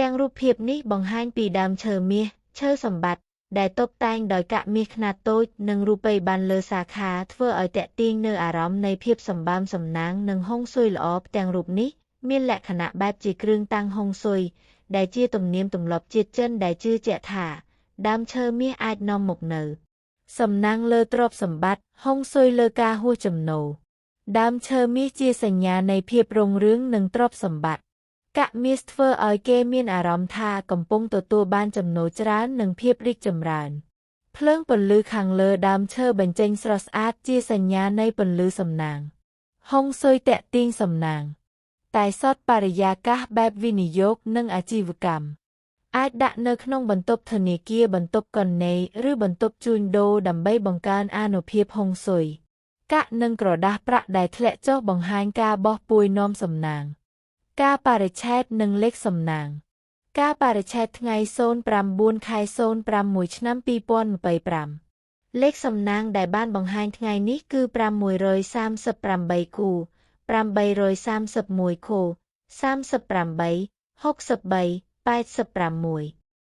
ទាំងរូបភាពនេះបង្ហាញពីដើមឈើមាសឈើសម្បត្តិដែលតុបតែងដោយកៈមាសខ្នាតតូចនិងរូបិយប័ណ្ណលើសាខាធ្វើឲ្យទាក់ទាញនូវអារម្មណ៍នៃភាពសម្បើមសំណាងនិងហុងស៊ុយល្អផ្ទាំងរូបនេះមានលក្ខណៈបែបជាគ្រឿងតាំងហុងស៊ុយដែលជាទំនៀមទម្លាប់ជាតិចិនដែលជឿជាក់ថាដើមឈើមាសអាចនាំមកនូវសំណាងលើទ្រព្យសម្បត្តិហុងស៊ុយលើការហួសចំណូលដើមឈើមាសជាសញ្ញានៃភាពរុងរឿងនិងទ្រព្យសម្បត្តិកៈមាសធ្វើឲ្យគេមានអារម្មណ៍ថាកំពុងទទួលបានចំណូលច្រើននិងភាពរីកចម្រើនភ្លើងពន្លឺខាងលើដើមឈើបញ្ចេញស្រស់ស្អាតជាសញ្ញានៃពន្លឺសំណាងហុងស៊ុយទាក់ទាញសំណាងតែសតបរិយាកាសបែបវិនិយោគនិងអាជីវកម្មអាចដាក់នៅក្នុងបន្ទប់ធនាគារបន្ទប់កន្នេឬបន្ទប់ជួញដូរដើម្បីបង្កើនអានុភាពហុងស៊ុយកៈនិងក្រដាសប្រាក់ដែលធ្លាក់ចុះបង្ហាញការបោះពួយនាំសំណាងការបរិច្ឆេទនិងលេខសំណាងការបរិច្ឆេទថ្ងៃ09 ខែ06 ឆ្នាំ2025លេខសំណាងដែលបានបង្ហាញថ្ងៃនេះគឺ638គូ831ខ38 63 86